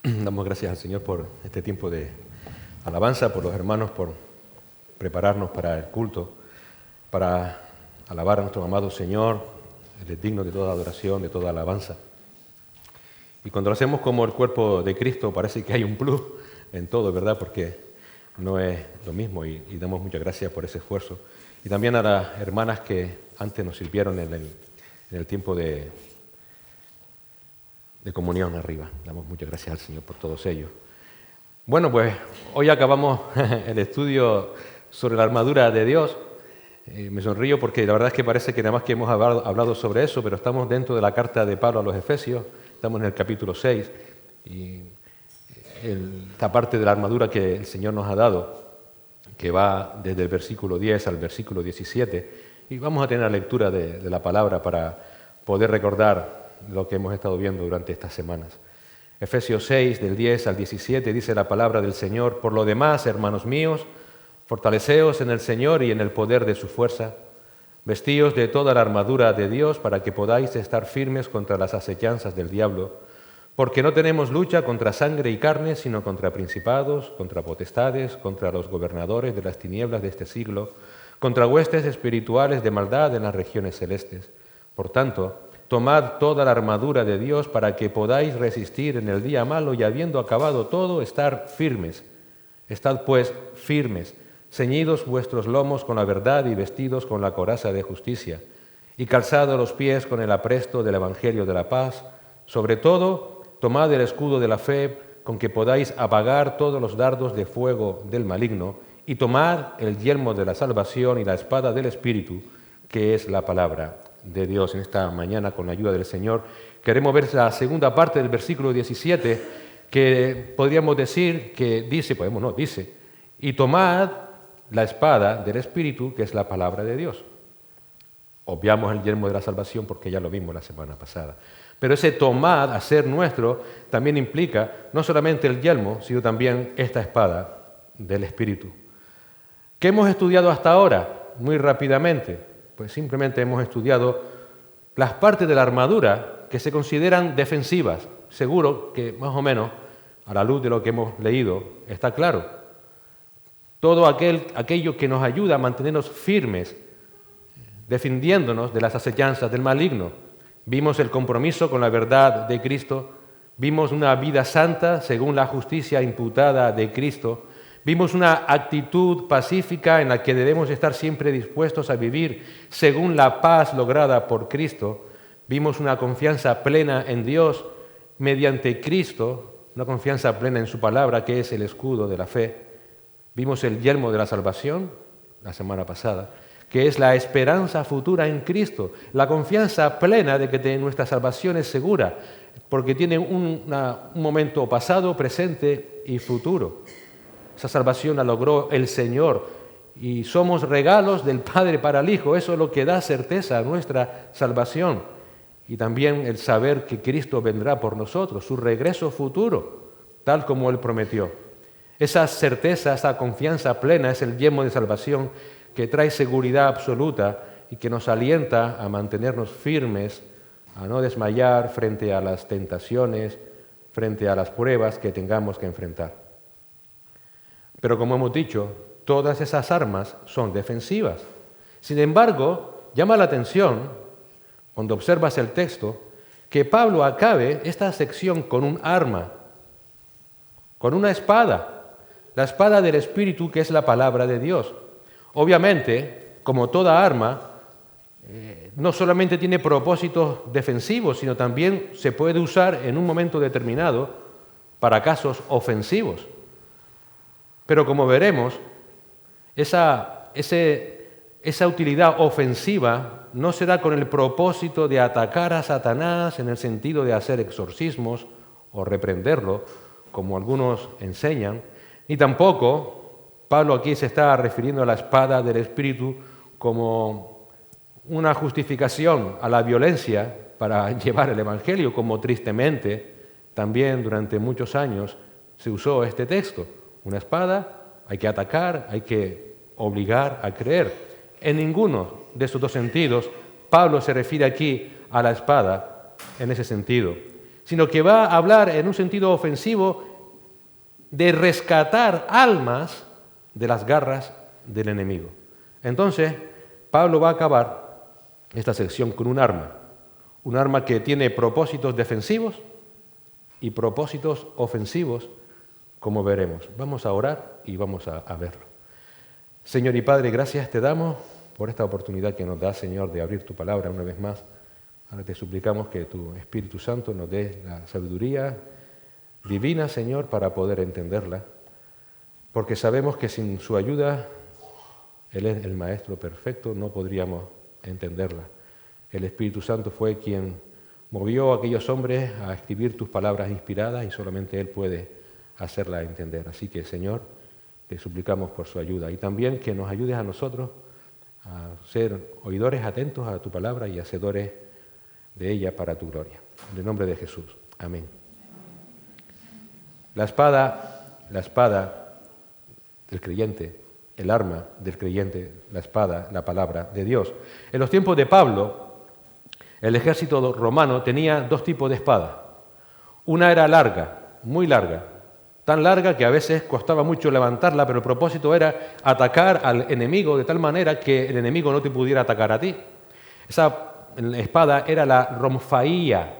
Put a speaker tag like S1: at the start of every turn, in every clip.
S1: Damos gracias al Señor por este tiempo de alabanza, por los hermanos, por prepararnos para el culto, para alabar a nuestro amado Señor. Él es digno de toda adoración, de toda alabanza. Y cuando lo hacemos como el cuerpo de Cristo, parece que hay un plus en todo, ¿verdad? Porque no es lo mismo y damos muchas gracias por ese esfuerzo. Y también a las hermanas que antes nos sirvieron en el tiempo de comunión arriba. Damos muchas gracias al Señor por todos ellos. Bueno, pues hoy acabamos el estudio sobre la armadura de Dios. Me sonrío porque la verdad es que parece que nada más que hemos hablado sobre eso, pero estamos dentro de la carta de Pablo a los Efesios, estamos en el capítulo 6, y esta parte de la armadura que el Señor nos ha dado, que va desde el versículo 10 al versículo 17, y vamos a tener la lectura de la palabra para poder recordar lo que hemos estado viendo durante estas semanas. Efesios 6, del 10 al 17, dice la palabra del Señor: por lo demás, hermanos míos, fortaleceos en el Señor y en el poder de su fuerza, vestíos de toda la armadura de Dios para que podáis estar firmes contra las acechanzas del diablo, porque no tenemos lucha contra sangre y carne, sino contra principados, contra potestades, contra los gobernadores de las tinieblas de este siglo, contra huestes espirituales de maldad en las regiones celestes. Por tanto, tomad toda la armadura de Dios para que podáis resistir en el día malo y habiendo acabado todo, estar firmes. Estad pues firmes, ceñidos vuestros lomos con la verdad y vestidos con la coraza de justicia, y calzados los pies con el apresto del Evangelio de la paz. Sobre todo, tomad el escudo de la fe con que podáis apagar todos los dardos de fuego del maligno, y tomad el yelmo de la salvación y la espada del Espíritu, que es la palabra de Dios. En esta mañana, con la ayuda del Señor, queremos ver la segunda parte del versículo 17, que podríamos decir que dice, dice, y tomad la espada del Espíritu, que es la palabra de Dios. Obviamos el yelmo de la salvación porque ya lo vimos la semana pasada. Pero ese tomad, hacer nuestro, también implica no solamente el yelmo, sino también esta espada del Espíritu. ¿Qué hemos estudiado hasta ahora? Muy rápidamente. Pues simplemente hemos estudiado las partes de la armadura que se consideran defensivas. Seguro que más o menos, a la luz de lo que hemos leído, está claro. Todo aquello que nos ayuda a mantenernos firmes, defendiéndonos de las acechanzas del maligno. Vimos el compromiso con la verdad de Cristo, vimos una vida santa según la justicia imputada de Cristo, vimos una actitud pacífica en la que debemos estar siempre dispuestos a vivir según la paz lograda por Cristo. Vimos una confianza plena en Dios mediante Cristo, una confianza plena en su palabra, que es el escudo de la fe. Vimos el yelmo de la salvación la semana pasada, que es la esperanza futura en Cristo, la confianza plena de que nuestra salvación es segura, porque tiene un momento pasado, presente y futuro. Esa salvación la logró el Señor y somos regalos del Padre para el Hijo. Eso es lo que da certeza a nuestra salvación. Y también el saber que Cristo vendrá por nosotros, su regreso futuro, tal como Él prometió. Esa certeza, esa confianza plena es el yelmo de salvación que trae seguridad absoluta y que nos alienta a mantenernos firmes, a no desmayar frente a las tentaciones, frente a las pruebas que tengamos que enfrentar. Pero como hemos dicho, todas esas armas son defensivas. Sin embargo, llama la atención, cuando observas el texto, que Pablo acabe esta sección con un arma, con una espada, la espada del Espíritu, que es la palabra de Dios. Obviamente, como toda arma, no solamente tiene propósitos defensivos, sino también se puede usar en un momento determinado para casos ofensivos. Pero como veremos, esa utilidad ofensiva no se da con el propósito de atacar a Satanás en el sentido de hacer exorcismos o reprenderlo, como algunos enseñan, ni tampoco Pablo aquí se está refiriendo a la espada del Espíritu como una justificación a la violencia para llevar el Evangelio, como tristemente también durante muchos años se usó este texto. Una espada, hay que atacar, hay que obligar a creer. En ninguno de estos dos sentidos, Pablo se refiere aquí a la espada en ese sentido, sino que va a hablar en un sentido ofensivo de rescatar almas de las garras del enemigo. Entonces, Pablo va a acabar esta sección con un arma que tiene propósitos defensivos y propósitos ofensivos, como veremos. Vamos a orar y vamos a verlo. Señor y Padre, gracias te damos por esta oportunidad que nos da, Señor, de abrir tu palabra una vez más. Ahora te suplicamos que tu Espíritu Santo nos dé la sabiduría divina, Señor, para poder entenderla, porque sabemos que sin su ayuda, Él es el Maestro perfecto, no podríamos entenderla. El Espíritu Santo fue quien movió a aquellos hombres a escribir tus palabras inspiradas y solamente Él puede hacerla entender. Así que, Señor, te suplicamos por su ayuda y también que nos ayudes a nosotros a ser oidores atentos a tu palabra y hacedores de ella para tu gloria. En el nombre de Jesús. Amén. La espada del creyente, el arma del creyente, la espada, la palabra de Dios. En los tiempos de Pablo, el ejército romano tenía dos tipos de espada. Una era larga, muy larga, tan larga que a veces costaba mucho levantarla, pero el propósito era atacar al enemigo de tal manera que el enemigo no te pudiera atacar a ti. Esa espada era la romfaía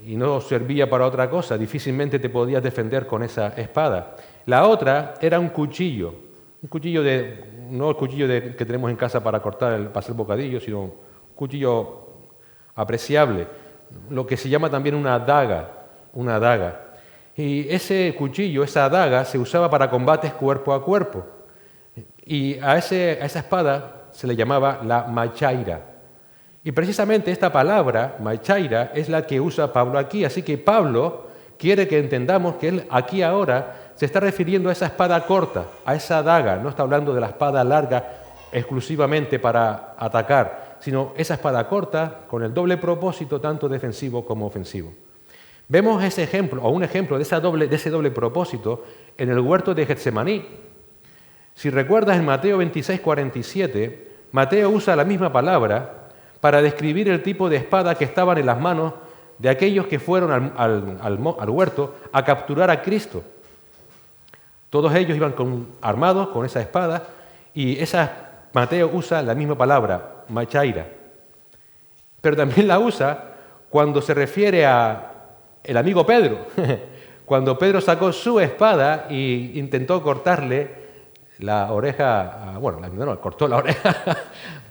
S1: y no servía para otra cosa, difícilmente te podías defender con esa espada. La otra era un cuchillo no el cuchillo que tenemos en casa para cortar, para hacer bocadillos, sino un cuchillo apreciable, lo que se llama también una daga. Y ese cuchillo, esa daga, se usaba para combates cuerpo a cuerpo. Y a esa espada se le llamaba la machaira. Y precisamente esta palabra, machaira, es la que usa Pablo aquí. Así que Pablo quiere que entendamos que él aquí ahora se está refiriendo a esa espada corta, a esa daga. No está hablando de la espada larga exclusivamente para atacar, sino esa espada corta con el doble propósito, tanto defensivo como ofensivo. Vemos ese ejemplo, o un ejemplo de ese doble propósito en el huerto de Getsemaní. Si recuerdas en Mateo 26:47, Mateo usa la misma palabra para describir el tipo de espada que estaban en las manos de aquellos que fueron al huerto a capturar a Cristo. Todos ellos iban armados con esa espada y Mateo usa la misma palabra, machaira. Pero también la usa cuando se refiere a el amigo Pedro, cuando Pedro sacó su espada e intentó cortarle la oreja, cortó la oreja.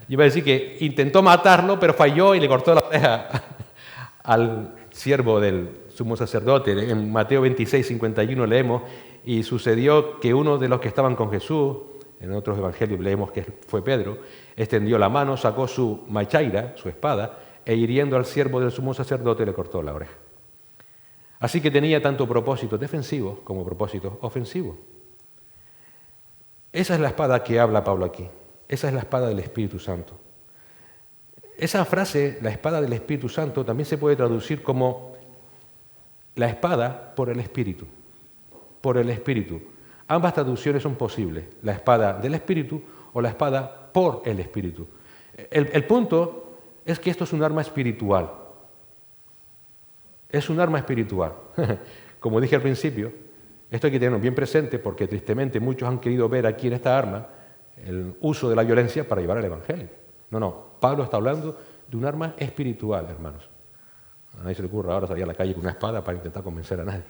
S1: Iba a decir que intentó matarlo, pero falló y le cortó la oreja al siervo del sumo sacerdote. En Mateo 26:51 leemos, y sucedió que uno de los que estaban con Jesús, en otros evangelios leemos que fue Pedro, extendió la mano, sacó su machaira, su espada, e hiriendo al siervo del sumo sacerdote le cortó la oreja. Así que tenía tanto propósitos defensivos como propósitos ofensivos. Esa es la espada que habla Pablo aquí. Esa es la espada del Espíritu Santo. Esa frase, la espada del Espíritu Santo, también se puede traducir como la espada por el Espíritu. Por el Espíritu. Ambas traducciones son posibles. La espada del Espíritu o la espada por el Espíritu. El punto es que esto es un arma espiritual. Es un arma espiritual. Como dije al principio, esto hay que tenerlo bien presente porque tristemente muchos han querido ver aquí en esta arma el uso de la violencia para llevar el Evangelio. No, Pablo está hablando de un arma espiritual, hermanos. A nadie se le ocurre ahora salir a la calle con una espada para intentar convencer a nadie.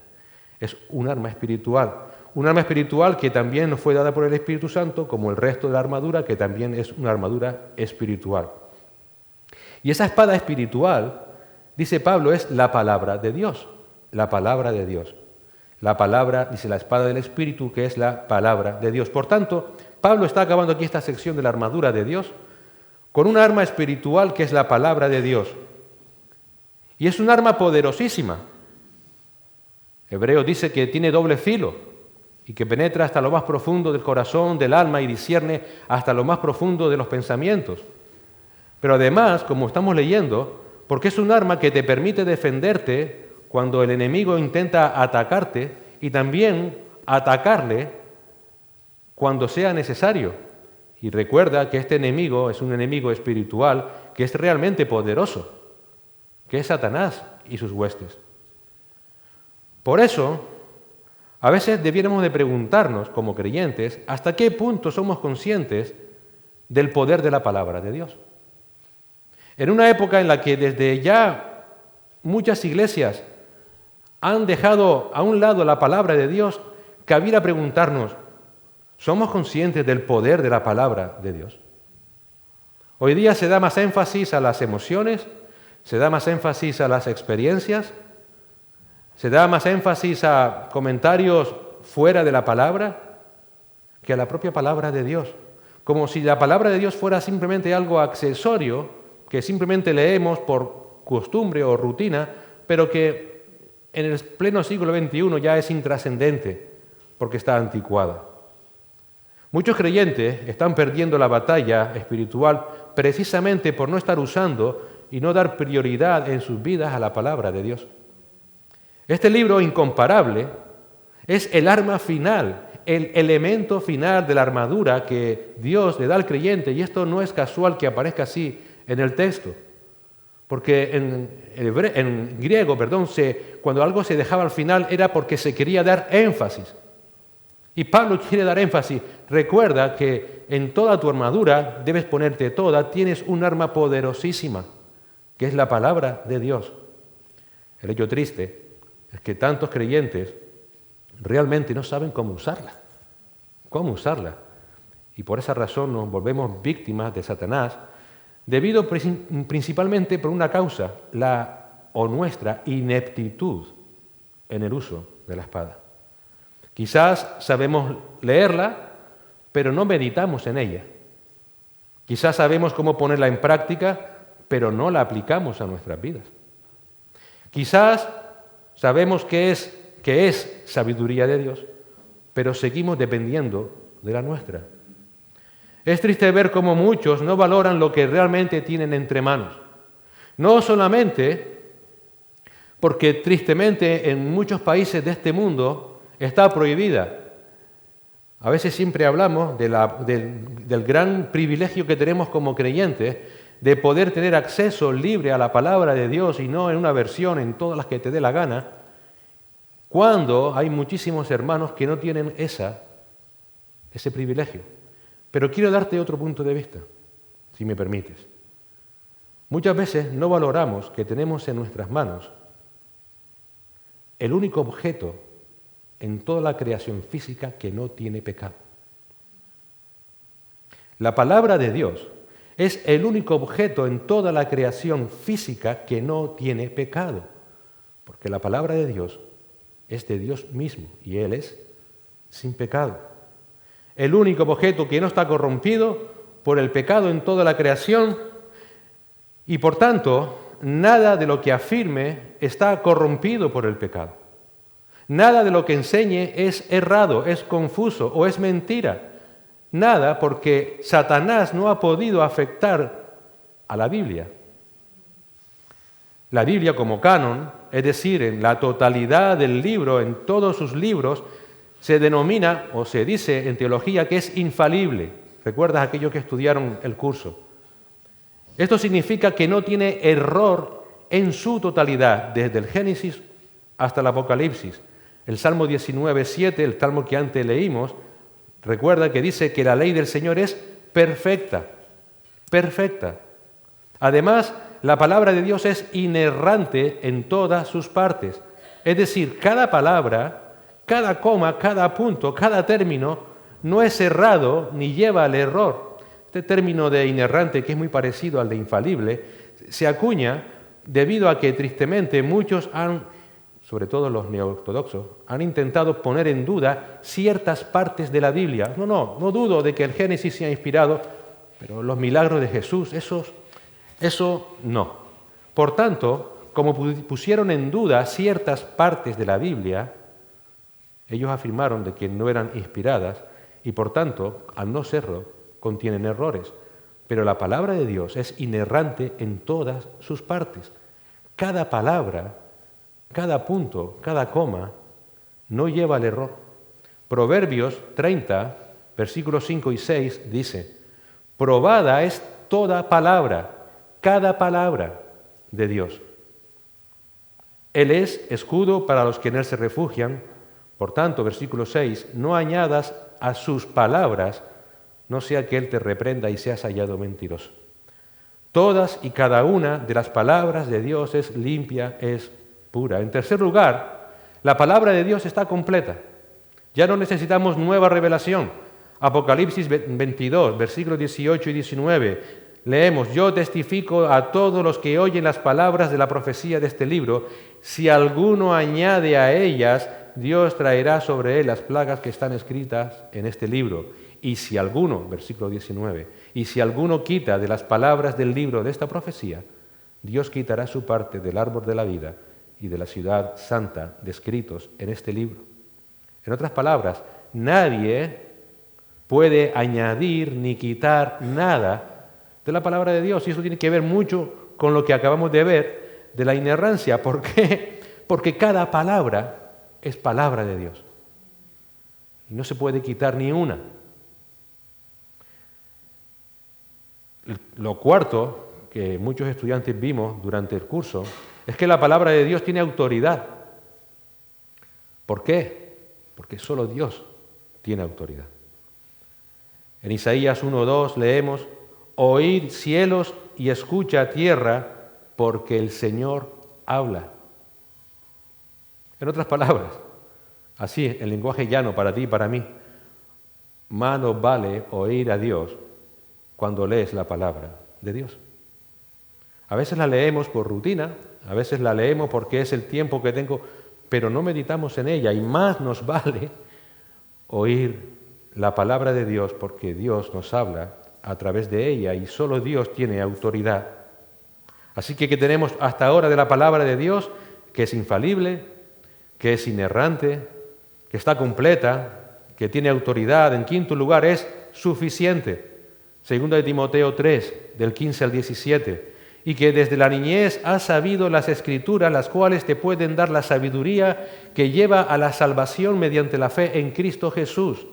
S1: Es un arma espiritual que también nos fue dada por el Espíritu Santo, como el resto de la armadura, que también es una armadura espiritual. Y esa espada espiritual, dice Pablo, es la palabra de Dios. La palabra de Dios. La palabra, dice la espada del Espíritu, que es la palabra de Dios. Por tanto, Pablo está acabando aquí esta sección de la armadura de Dios con un arma espiritual que es la palabra de Dios. Y es un arma poderosísima. Hebreo dice que tiene doble filo y que penetra hasta lo más profundo del corazón, del alma y discierne hasta lo más profundo de los pensamientos. Pero además, como estamos leyendo, porque es un arma que te permite defenderte cuando el enemigo intenta atacarte y también atacarle cuando sea necesario. Y recuerda que este enemigo es un enemigo espiritual que es realmente poderoso, que es Satanás, y sus huestes. Por eso, a veces debiéramos de preguntarnos, como creyentes, hasta qué punto somos conscientes del poder de la palabra de Dios. En una época en la que desde ya muchas iglesias han dejado a un lado la palabra de Dios, cabría preguntarnos, ¿somos conscientes del poder de la palabra de Dios? Hoy día se da más énfasis a las emociones, se da más énfasis a las experiencias, se da más énfasis a comentarios fuera de la palabra que a la propia palabra de Dios. Como si la palabra de Dios fuera simplemente algo accesorio que simplemente leemos por costumbre o rutina, pero que en el pleno siglo XXI ya es intrascendente porque está anticuada. Muchos creyentes están perdiendo la batalla espiritual precisamente por no estar usando y no dar prioridad en sus vidas a la palabra de Dios. Este libro incomparable es el arma final, el elemento final de la armadura que Dios le da al creyente, y esto no es casual que aparezca así en el texto, porque en griego, cuando algo se dejaba al final era porque se quería dar énfasis. Y Pablo quiere dar énfasis. Recuerda que en toda tu armadura debes ponerte toda, tienes un arma poderosísima, que es la palabra de Dios. El hecho triste es que tantos creyentes realmente no saben cómo usarla. Y por esa razón nos volvemos víctimas de Satanás, debido principalmente por una causa, nuestra ineptitud en el uso de la espada. Quizás sabemos leerla, pero no meditamos en ella. Quizás sabemos cómo ponerla en práctica, pero no la aplicamos a nuestras vidas. Quizás sabemos qué es sabiduría de Dios, pero seguimos dependiendo de la nuestra. Es triste ver cómo muchos no valoran lo que realmente tienen entre manos. No solamente porque tristemente en muchos países de este mundo está prohibida. A veces siempre hablamos del gran privilegio que tenemos como creyentes de poder tener acceso libre a la palabra de Dios y no en una versión, en todas las que te dé la gana, cuando hay muchísimos hermanos que no tienen ese privilegio. Pero quiero darte otro punto de vista, si me permites. Muchas veces no valoramos que tenemos en nuestras manos el único objeto en toda la creación física que no tiene pecado. La palabra de Dios es el único objeto en toda la creación física que no tiene pecado, porque la palabra de Dios es de Dios mismo y Él es sin pecado. El único objeto que no está corrompido por el pecado en toda la creación, y por tanto nada de lo que afirme está corrompido por el pecado. Nada de lo que enseñe es errado, es confuso o es mentira. Nada, porque Satanás no ha podido afectar a la Biblia. La Biblia como canon, es decir, en la totalidad del libro, en todos sus libros, se denomina o se dice en teología que es infalible. ¿Recuerdas aquellos que estudiaron el curso? Esto significa que no tiene error en su totalidad, desde el Génesis hasta el Apocalipsis. El Salmo 19:7, el Salmo que antes leímos, recuerda que dice que la ley del Señor es perfecta, perfecta. Además, la palabra de Dios es inerrante en todas sus partes. Es decir, cada palabra, cada coma, cada punto, cada término no es errado ni lleva al error. Este término de inerrante, que es muy parecido al de infalible, se acuña debido a que tristemente muchos sobre todo los neoortodoxos, han intentado poner en duda ciertas partes de la Biblia. No dudo de que el Génesis sea inspirado, pero los milagros de Jesús, eso no. Por tanto, como pusieron en duda ciertas partes de la Biblia, ellos afirmaron de que no eran inspiradas y por tanto, al no serlo, contienen errores. Pero la palabra de Dios es inerrante en todas sus partes. Cada palabra, cada punto, cada coma, no lleva al error. Proverbios 30, versículos 5 y 6 dice: probada es toda palabra, cada palabra de Dios. Él es escudo para los que en Él se refugian. Por tanto, versículo 6, no añadas a sus palabras, no sea que Él te reprenda y seas hallado mentiroso. Todas y cada una de las palabras de Dios es limpia, es pura. En tercer lugar, la palabra de Dios está completa. Ya no necesitamos nueva revelación. Apocalipsis 22, versículos 18 y 19. Leemos, yo testifico a todos los que oyen las palabras de la profecía de este libro, si alguno añade a ellas, Dios traerá sobre él las plagas que están escritas en este libro. Y si alguno, versículo 19, y si alguno quita de las palabras del libro de esta profecía, Dios quitará su parte del árbol de la vida y de la ciudad santa descritos en este libro. En otras palabras, nadie puede añadir ni quitar nada de la palabra de Dios. Y eso tiene que ver mucho con lo que acabamos de ver de la inerrancia. ¿Por qué? Porque cada palabra es palabra de Dios. Y no se puede quitar ni una. Lo cuarto que muchos estudiantes vimos durante el curso es que la palabra de Dios tiene autoridad. ¿Por qué? Porque solo Dios tiene autoridad. En Isaías 1:2 leemos, oíd cielos y escucha tierra, porque el Señor habla. En otras palabras, así, en lenguaje llano para ti y para mí, más nos vale oír a Dios cuando lees la palabra de Dios. A veces la leemos por rutina, a veces la leemos porque es el tiempo que tengo, pero no meditamos en ella y más nos vale oír la palabra de Dios porque Dios nos habla a través de ella y solo Dios tiene autoridad. Así que tenemos hasta ahora de la palabra de Dios que es infalible, que es inerrante, que está completa, que tiene autoridad. En quinto lugar, es suficiente. Segunda de Timoteo 3, del 15 al 17. Y que desde la niñez has sabido las Escrituras, las cuales te pueden dar la sabiduría que lleva a la salvación mediante la fe en Cristo Jesús.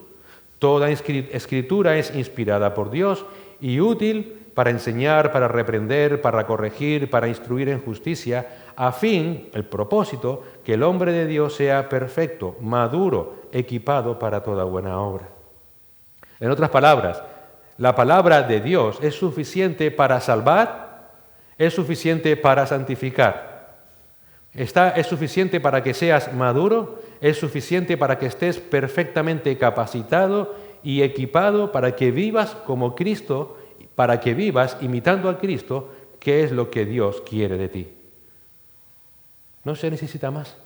S1: Toda Escritura es inspirada por Dios y útil para enseñar, para reprender, para corregir, para instruir en justicia, a fin, el propósito, que el hombre de Dios sea perfecto, maduro, equipado para toda buena obra. En otras palabras, la palabra de Dios es suficiente para salvar, es suficiente para santificar. Es suficiente para que seas maduro, es suficiente para que estés perfectamente capacitado y equipado para que vivas como Cristo, para que vivas imitando a Cristo, que es lo que Dios quiere de ti. No se necesita más.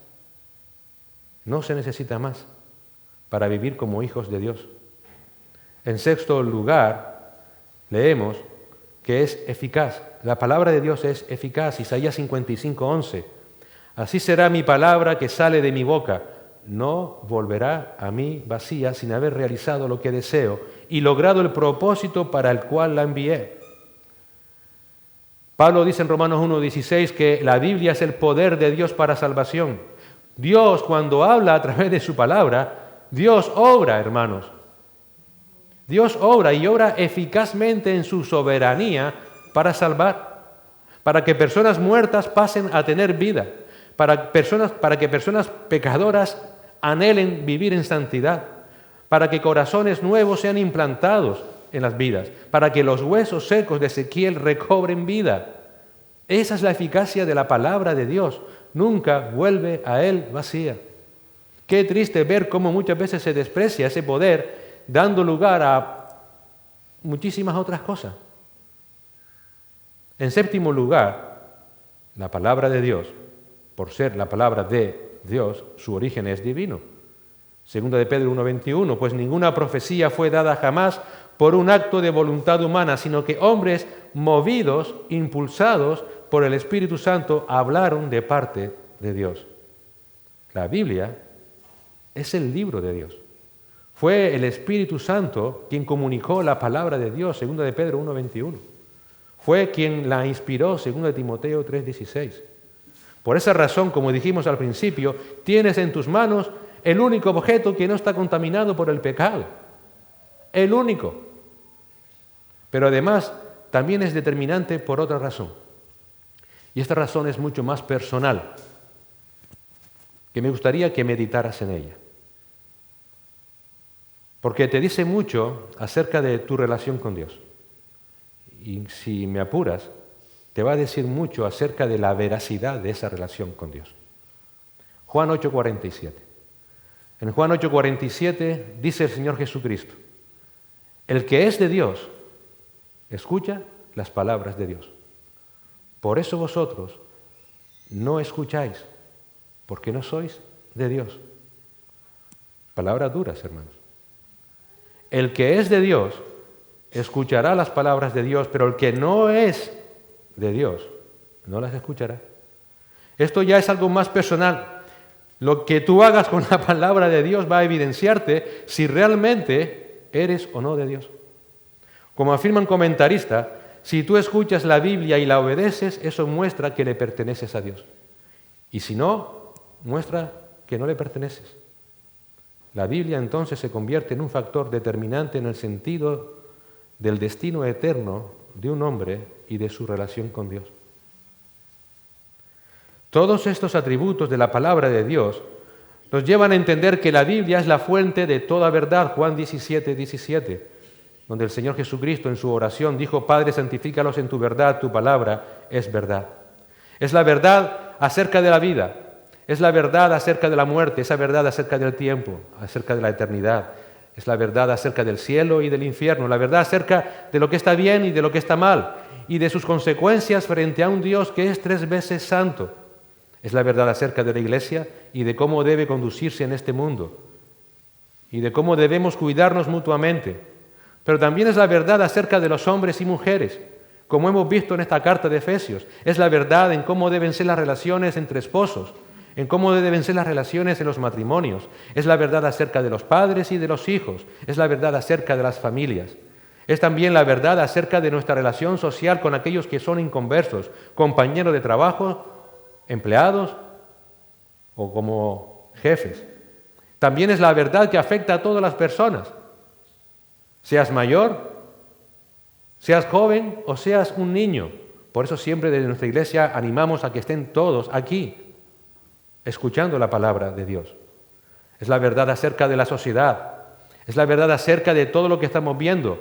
S1: No se necesita más para vivir como hijos de Dios. En sexto lugar, leemos que es eficaz. La palabra de Dios es eficaz. Isaías 55:11. Así será mi palabra que sale de mi boca. No volverá a mí vacía sin haber realizado lo que deseo y logrado el propósito para el cual la envié. Pablo dice en Romanos 1:16 que la Biblia es el poder de Dios para salvación. Dios, cuando habla a través de su palabra, Dios obra, hermanos. Dios obra y obra eficazmente en su soberanía para salvar, para que personas muertas pasen a tener vida, para que personas pecadoras anhelen vivir en santidad, para que corazones nuevos sean implantados en las vidas, para que los huesos secos de Ezequiel recobren vida. Esa es la eficacia de la palabra de Dios. Nunca vuelve a él vacía. Qué triste ver cómo muchas veces se desprecia ese poder, dando lugar a muchísimas otras cosas. En séptimo lugar, la palabra de Dios, por ser la palabra de Dios, su origen es divino. Segunda de Pedro 1:21, pues ninguna profecía fue dada jamás por un acto de voluntad humana, sino que hombres movidos, impulsados por el Espíritu Santo, hablaron de parte de Dios. La Biblia es el libro de Dios. Fue el Espíritu Santo quien comunicó la palabra de Dios, segunda de Pedro 1:21. Fue quien la inspiró, segunda de Timoteo 3:16. Por esa razón, como dijimos al principio, tienes en tus manos el único objeto que no está contaminado por el pecado. El único. Pero además, también es determinante por otra razón. Y esta razón es mucho más personal. que me gustaría que meditaras en ella. Porque te dice mucho acerca de tu relación con Dios. Y si me apuras, te va a decir mucho acerca de la veracidad de esa relación con Dios. Juan 8:47. En Juan 8:47 dice el Señor Jesucristo: el que es de Dios, escucha las palabras de Dios. Por eso vosotros no escucháis, porque no sois de Dios. Palabras duras, hermanos. El que es de Dios escuchará las palabras de Dios, pero el que no es de Dios no las escuchará. Esto ya es algo más personal. Lo que tú hagas con la palabra de Dios va a evidenciarte si realmente eres o no de Dios. Como afirma un comentarista, si tú escuchas la Biblia y la obedeces, eso muestra que le perteneces a Dios. Y si no, muestra que no le perteneces. La Biblia entonces se convierte en un factor determinante en el sentido del destino eterno de un hombre y de su relación con Dios. Todos estos atributos de la palabra de Dios nos llevan a entender que la Biblia es la fuente de toda verdad. Juan 17:17, donde el Señor Jesucristo en su oración dijo: Padre, santifícalos en tu verdad, tu palabra es verdad. Es la verdad acerca de la vida, es la verdad acerca de la muerte, es la verdad acerca del tiempo, acerca de la eternidad, es la verdad acerca del cielo y del infierno, la verdad acerca de lo que está bien y de lo que está mal, y de sus consecuencias frente a un Dios que es 3 veces santo. Es la verdad acerca de la Iglesia y de cómo debe conducirse en este mundo, y de cómo debemos cuidarnos mutuamente. Pero también es la verdad acerca de los hombres y mujeres, como hemos visto en esta carta de Efesios. Es la verdad en cómo deben ser las relaciones entre esposos, en cómo deben ser las relaciones en los matrimonios. Es la verdad acerca de los padres y de los hijos. Es la verdad acerca de las familias. Es también la verdad acerca de nuestra relación social con aquellos que son inconversos, compañeros de trabajo, empleados o como jefes. También es la verdad que afecta a todas las personas. Seas mayor, seas joven o seas un niño. Por eso siempre desde nuestra iglesia animamos a que estén todos aquí, escuchando la palabra de Dios. Es la verdad acerca de la sociedad. Es la verdad acerca de todo lo que estamos viendo,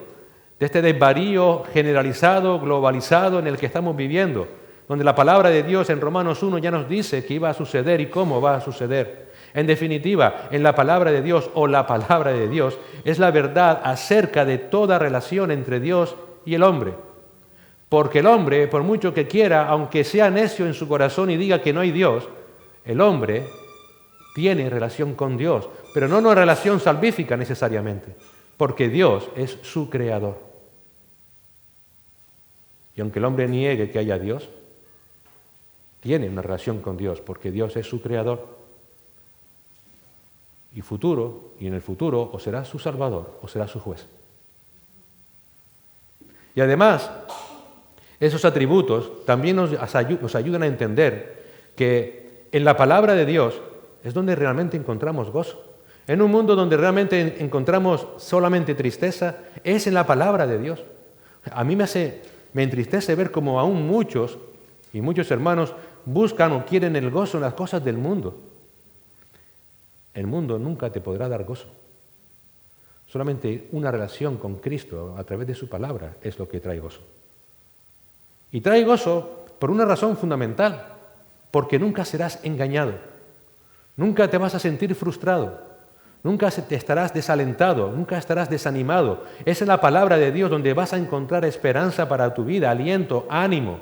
S1: de este desvarío generalizado, globalizado en el que estamos viviendo, donde la palabra de Dios en Romanos 1 ya nos dice que iba a suceder y cómo va a suceder. En definitiva, en la palabra de Dios o la palabra de Dios es la verdad acerca de toda relación entre Dios y el hombre. Porque el hombre, por mucho que quiera, aunque sea necio en su corazón y diga que no hay Dios, el hombre tiene relación con Dios, pero no una relación salvífica necesariamente, porque Dios es su creador. Y aunque el hombre niegue que haya Dios, tiene una relación con Dios, porque Dios es su creador. Y en el futuro, o será su salvador, o será su juez. Y además, esos atributos también nos ayudan a entender que en la palabra de Dios es donde realmente encontramos gozo. En un mundo donde realmente encontramos solamente tristeza, es en la palabra de Dios. A mí me entristece ver cómo aún muchos hermanos buscan o quieren el gozo en las cosas del mundo. El mundo nunca te podrá dar gozo. Solamente una relación con Cristo a través de su palabra es lo que trae gozo. Y trae gozo por una razón fundamental, porque nunca serás engañado, nunca te vas a sentir frustrado, nunca te estarás desalentado, nunca estarás desanimado. Es en la palabra de Dios donde vas a encontrar esperanza para tu vida, aliento, ánimo.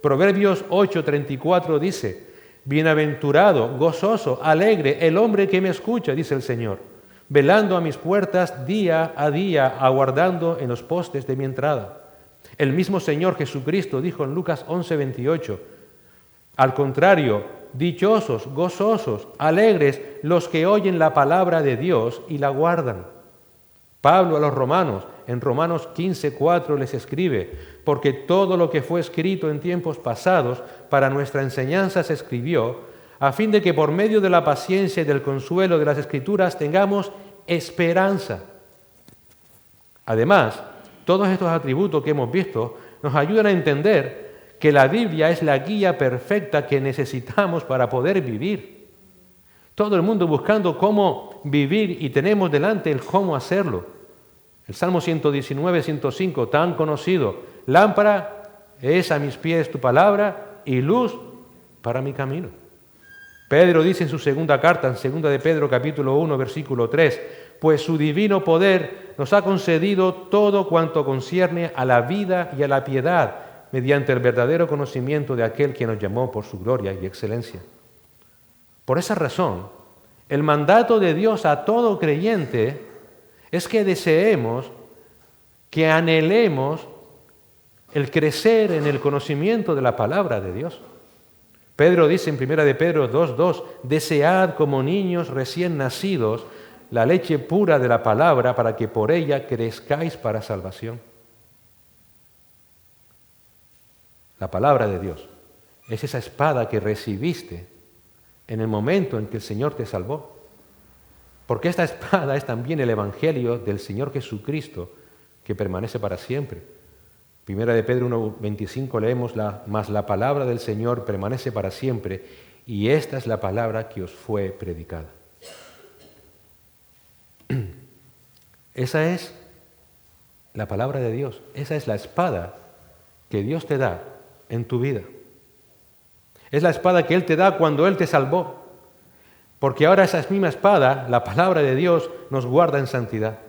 S1: Proverbios 8:34 dice: bienaventurado, gozoso, alegre el hombre que me escucha, dice el Señor, velando a mis puertas día a día, aguardando en los postes de mi entrada. El mismo Señor Jesucristo dijo en Lucas 11:28, al contrario, dichosos, gozosos, alegres los que oyen la palabra de Dios y la guardan. Pablo a los romanos, en Romanos 15:4 les escribe: porque todo lo que fue escrito en tiempos pasados para nuestra enseñanza se escribió, a fin de que por medio de la paciencia y del consuelo de las Escrituras tengamos esperanza. Además, todos estos atributos que hemos visto nos ayudan a entender que la Biblia es la guía perfecta que necesitamos para poder vivir. Todo el mundo buscando cómo vivir y tenemos delante el cómo hacerlo. El Salmo 119, 105, tan conocido. Lámpara es a mis pies tu palabra y luz para mi camino. Pedro dice en su segunda carta, en 2 de Pedro capítulo 1, versículo 3, pues su divino poder nos ha concedido todo cuanto concierne a la vida y a la piedad, mediante el verdadero conocimiento de aquel que nos llamó por su gloria y excelencia. Por esa razón, el mandato de Dios a todo creyente es que deseemos, que anhelemos el crecer en el conocimiento de la palabra de Dios. Pedro dice en 1 de Pedro 2:2, desead como niños recién nacidos la leche pura de la palabra para que por ella crezcáis para salvación. La palabra de Dios es esa espada que recibiste en el momento en que el Señor te salvó. Porque esta espada es también el Evangelio del Señor Jesucristo que permanece para siempre. 1 de Pedro 1:25 leemos, mas la palabra del Señor permanece para siempre, y esta es la palabra que os fue predicada. Esa es la palabra de Dios, esa es la espada que Dios te da en tu vida. Es la espada que Él te da cuando Él te salvó, porque ahora esa misma espada, la palabra de Dios, nos guarda en santidad.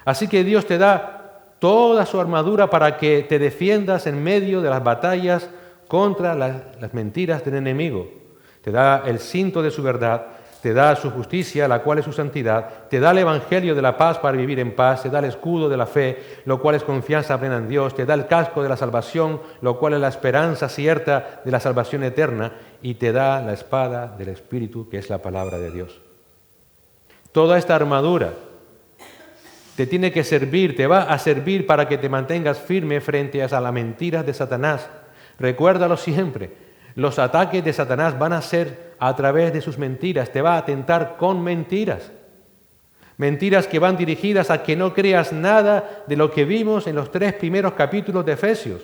S1: Así que Dios te da toda su armadura para que te defiendas en medio de las batallas contra las mentiras del enemigo. Te da el cinto de su verdad, te da su justicia, la cual es su santidad, te da el evangelio de la paz para vivir en paz, te da el escudo de la fe, lo cual es confianza plena en Dios, te da el casco de la salvación, lo cual es la esperanza cierta de la salvación eterna, y te da la espada del Espíritu, que es la palabra de Dios. Toda esta armadura te tiene que servir, te va a servir para que te mantengas firme frente a las mentiras de Satanás. Recuérdalo siempre, los ataques de Satanás van a ser a través de sus mentiras, te va a atentar con mentiras. Mentiras que van dirigidas a que no creas nada de lo que vimos en los 3 primeros capítulos de Efesios.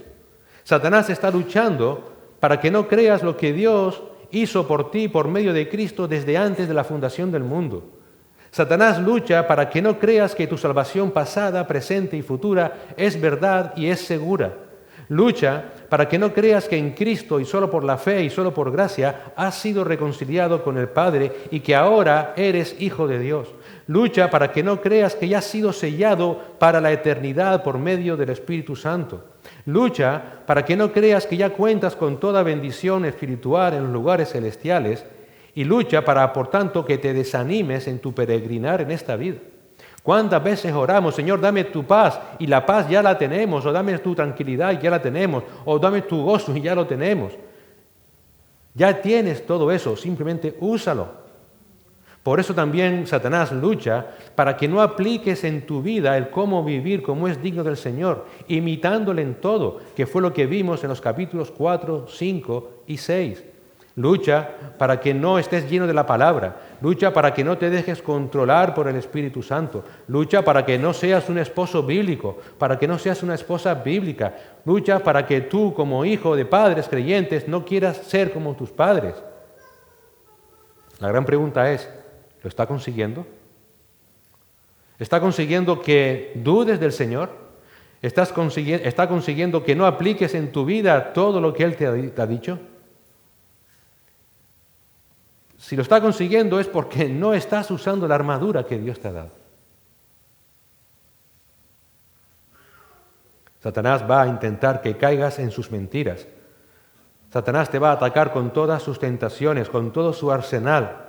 S1: Satanás está luchando para que no creas lo que Dios hizo por ti por medio de Cristo desde antes de la fundación del mundo. Satanás lucha para que no creas que tu salvación pasada, presente y futura es verdad y es segura. Lucha para que no creas que en Cristo y solo por la fe y solo por gracia has sido reconciliado con el Padre y que ahora eres hijo de Dios. Lucha para que no creas que ya has sido sellado para la eternidad por medio del Espíritu Santo. Lucha para que no creas que ya cuentas con toda bendición espiritual en los lugares celestiales. Y lucha para, por tanto, que te desanimes en tu peregrinar en esta vida. ¿Cuántas veces oramos, Señor, dame tu paz, y la paz ya la tenemos, o dame tu tranquilidad y ya la tenemos, o dame tu gozo y ya lo tenemos? Ya tienes todo eso, simplemente úsalo. Por eso también Satanás lucha para que no apliques en tu vida el cómo vivir como es digno del Señor, imitándole en todo, que fue lo que vimos en los capítulos 4, 5 y 6. Lucha para que no estés lleno de la palabra. Lucha para que no te dejes controlar por el Espíritu Santo. Lucha para que no seas un esposo bíblico, para que no seas una esposa bíblica. Lucha para que tú, como hijo de padres creyentes, no quieras ser como tus padres. La gran pregunta es, ¿lo está consiguiendo? ¿Está consiguiendo que dudes del Señor? ¿Está consiguiendo que no apliques en tu vida todo lo que Él te ha dicho? Si lo está consiguiendo es porque no estás usando la armadura que Dios te ha dado. Satanás va a intentar que caigas en sus mentiras. Satanás te va a atacar con todas sus tentaciones, con todo su arsenal.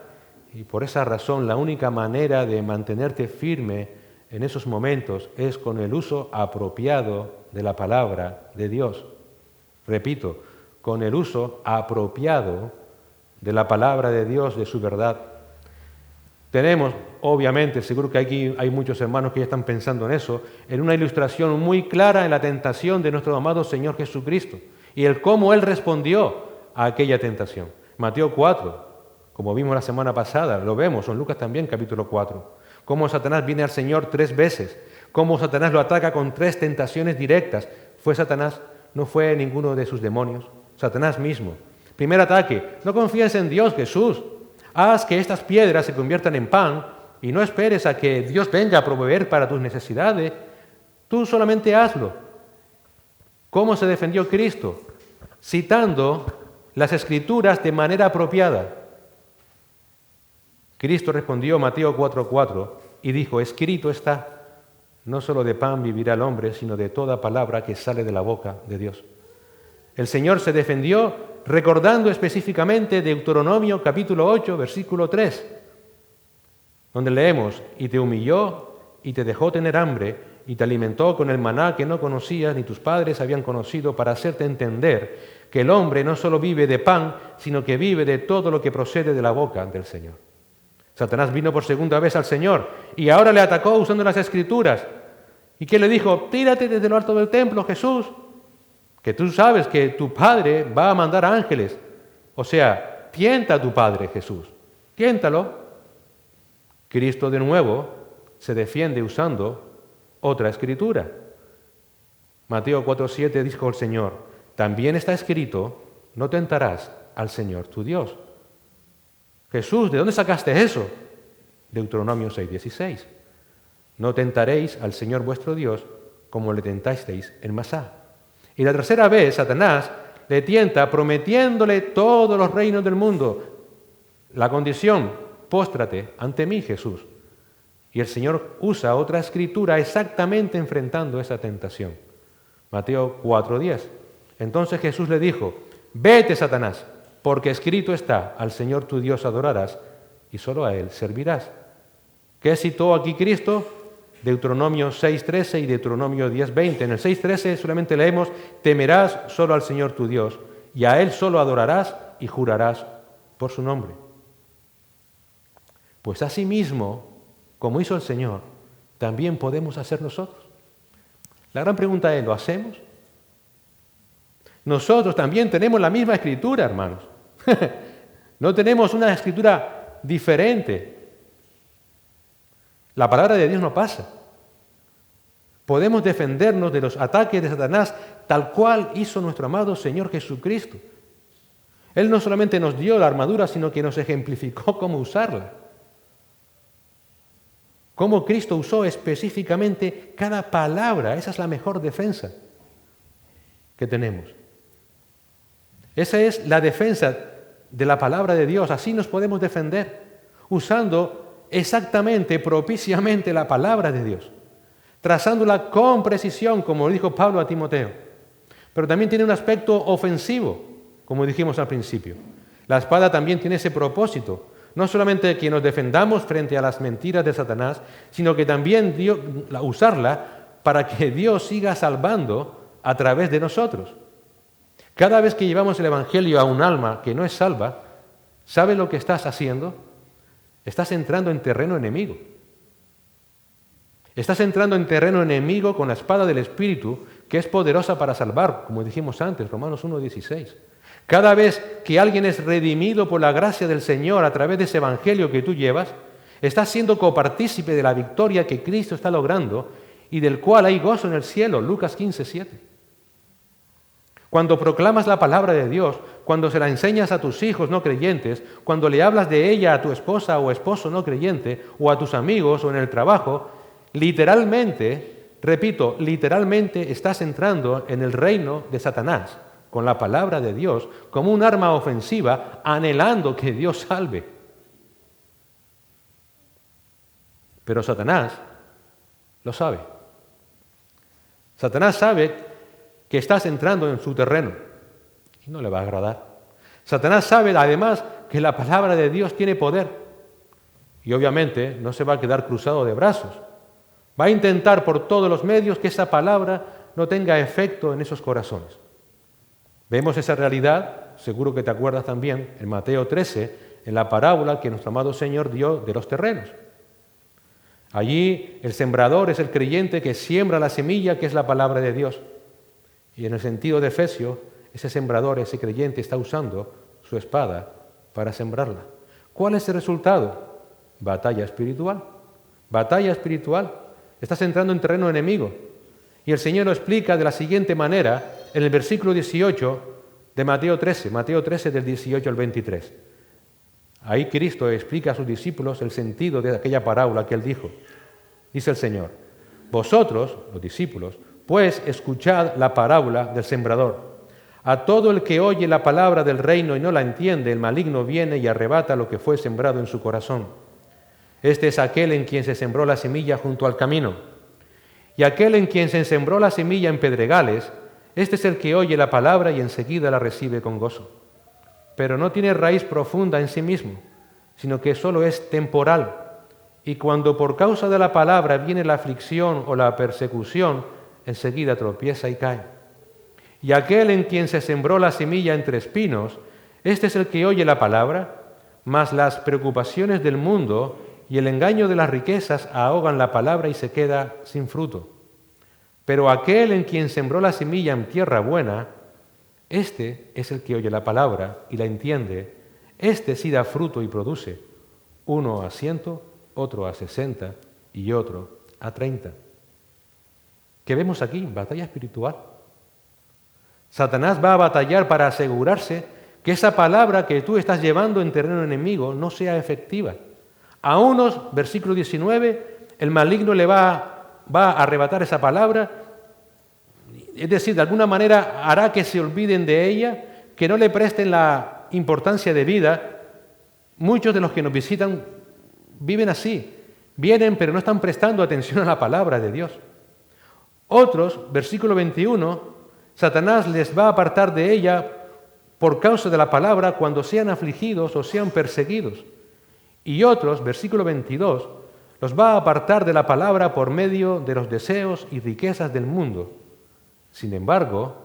S1: Y por esa razón la única manera de mantenerte firme en esos momentos es con el uso apropiado de la palabra de Dios. Repito, con el uso apropiado de la palabra de Dios, de su verdad. Tenemos, obviamente, seguro que aquí hay muchos hermanos que ya están pensando en eso, en una ilustración muy clara en la tentación de nuestro amado Señor Jesucristo y el cómo Él respondió a aquella tentación. Mateo 4, como vimos la semana pasada, lo vemos, en Lucas también, capítulo 4, cómo Satanás viene al Señor 3 veces, cómo Satanás lo ataca con 3 tentaciones directas. ¿Fue Satanás? No fue ninguno de sus demonios, Satanás mismo. Primer ataque, no confíes en Dios, Jesús. haz que estas piedras se conviertan en pan y no esperes a que Dios venga a proveer para tus necesidades. Tú solamente hazlo. ¿Cómo se defendió Cristo? Citando las Escrituras de manera apropiada. Cristo respondió, Mateo 4:4, y dijo, escrito está, no solo de pan vivirá el hombre, sino de toda palabra que sale de la boca de Dios. El Señor se defendió recordando específicamente Deuteronomio capítulo 8, versículo 3, donde leemos, y te humilló y te dejó tener hambre y te alimentó con el maná que no conocías ni tus padres habían conocido, para hacerte entender que el hombre no solo vive de pan, sino que vive de todo lo que procede de la boca del Señor. Satanás vino por segunda vez al Señor y ahora le atacó usando las Escrituras. ¿Y qué le dijo? Tírate desde lo alto del templo, Jesús, que tú sabes que tu Padre va a mandar ángeles. O sea, tienta a tu Padre, Jesús, tiéntalo. Cristo de nuevo se defiende usando otra Escritura. Mateo 4:7 dijo el Señor, también está escrito, no tentarás al Señor tu Dios. Jesús, ¿de dónde sacaste eso? Deuteronomio 6:16. No tentaréis al Señor vuestro Dios como le tentasteis en Masá. Y la tercera vez, Satanás le tienta prometiéndole todos los reinos del mundo. La condición, póstrate ante mí, Jesús. Y el Señor usa otra escritura exactamente enfrentando esa tentación. Mateo 4:10. Entonces Jesús le dijo, vete, Satanás, porque escrito está, al Señor tu Dios adorarás y solo a Él servirás. ¿Qué citó aquí Cristo? Deuteronomio 6:13 y Deuteronomio 10:20. En el 6:13 solamente leemos, temerás solo al Señor tu Dios y a Él solo adorarás y jurarás por su nombre. Pues asimismo, como hizo el Señor, también podemos hacer nosotros. La gran pregunta es, ¿lo hacemos? Nosotros también tenemos la misma escritura, hermanos. No tenemos una escritura diferente. La palabra de Dios no pasa. Podemos defendernos de los ataques de Satanás tal cual hizo nuestro amado Señor Jesucristo. Él no solamente nos dio la armadura, sino que nos ejemplificó cómo usarla. Cómo Cristo usó específicamente cada palabra. Esa es la mejor defensa que tenemos. Esa es la defensa de la palabra de Dios. Así nos podemos defender, usando exactamente, propiciamente la palabra de Dios, trazándola con precisión, como dijo Pablo a Timoteo. Pero también tiene un aspecto ofensivo, como dijimos al principio. La espada también tiene ese propósito, no solamente que nos defendamos frente a las mentiras de Satanás, sino que también usarla para que Dios siga salvando a través de nosotros. Cada vez que llevamos el Evangelio a un alma que no es salva, ¿sabe lo que estás haciendo? Estás entrando en terreno enemigo. Estás entrando en terreno enemigo con la espada del Espíritu, que es poderosa para salvar, como dijimos antes, Romanos 1:16. Cada vez que alguien es redimido por la gracia del Señor a través de ese Evangelio que tú llevas, estás siendo copartícipe de la victoria que Cristo está logrando y del cual hay gozo en el cielo, Lucas 15:7. Cuando proclamas la palabra de Dios, cuando se la enseñas a tus hijos no creyentes, cuando le hablas de ella a tu esposa o esposo no creyente, o a tus amigos o en el trabajo, literalmente, repito, literalmente estás entrando en el reino de Satanás con la palabra de Dios como un arma ofensiva, anhelando que Dios salve. Pero Satanás lo sabe. Satanás sabe que estás entrando en su terreno y no le va a agradar. Satanás sabe además que la palabra de Dios tiene poder y obviamente no se va a quedar cruzado de brazos. Va a intentar por todos los medios que esa palabra no tenga efecto en esos corazones. Vemos esa realidad, seguro que te acuerdas también, en Mateo 13, en la parábola que nuestro amado Señor dio de los terrenos. Allí el sembrador es el creyente que siembra la semilla que es la palabra de Dios. Y en el sentido de Efesios, ese sembrador, ese creyente está usando su espada para sembrarla. ¿Cuál es el resultado? Batalla espiritual. Batalla espiritual. Estás entrando en terreno enemigo. Y el Señor lo explica de la siguiente manera en el versículo 18 de Mateo 13 del 18 al 23. Ahí Cristo explica a sus discípulos el sentido de aquella parábola que él dijo. Dice el Señor: vosotros, los discípulos, pues escuchad la parábola del sembrador. A todo el que oye la palabra del reino y no la entiende, el maligno viene y arrebata lo que fue sembrado en su corazón. Este es aquel en quien se sembró la semilla junto al camino. Y aquel en quien se sembró la semilla en pedregales, este es el que oye la palabra y enseguida la recibe con gozo. Pero no tiene raíz profunda en sí mismo, sino que solo es temporal. Y cuando por causa de la palabra viene la aflicción o la persecución, enseguida tropieza y cae. Y aquel en quien se sembró la semilla entre espinos, este es el que oye la palabra, mas las preocupaciones del mundo y el engaño de las riquezas ahogan la palabra y se queda sin fruto. Pero aquel en quien sembró la semilla en tierra buena, este es el que oye la palabra y la entiende. Este sí da fruto y produce, uno a 100, otro a 60 y otro a 30. ¿Qué vemos aquí? Batalla espiritual. Satanás va a batallar para asegurarse que esa palabra que tú estás llevando en terreno enemigo no sea efectiva. A unos, versículo 19, el maligno le va a arrebatar esa palabra, es decir, de alguna manera hará que se olviden de ella, que no le presten la importancia de vida. Muchos de los que nos visitan viven así, vienen pero no están prestando atención a la palabra de Dios. Otros, versículo 21, Satanás les va a apartar de ella por causa de la palabra cuando sean afligidos o sean perseguidos. Y otros, versículo 22, los va a apartar de la palabra por medio de los deseos y riquezas del mundo. Sin embargo,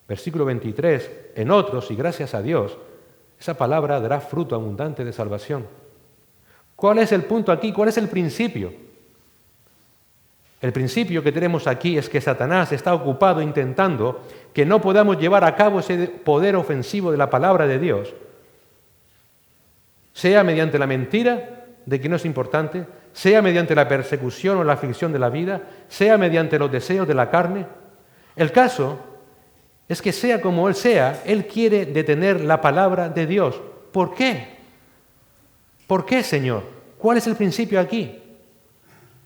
S1: versículo 23, en otros, y gracias a Dios, esa palabra dará fruto abundante de salvación. ¿Cuál es el punto aquí? ¿Cuál es el principio? El principio que tenemos aquí es que Satanás está ocupado intentando que no podamos llevar a cabo ese poder ofensivo de la palabra de Dios, sea mediante la mentira de que no es importante, sea mediante la persecución o la aflicción de la vida, sea mediante los deseos de la carne. El caso es que sea como él sea, él quiere detener la palabra de Dios. ¿Por qué? ¿Por qué, Señor? ¿Cuál es el principio aquí?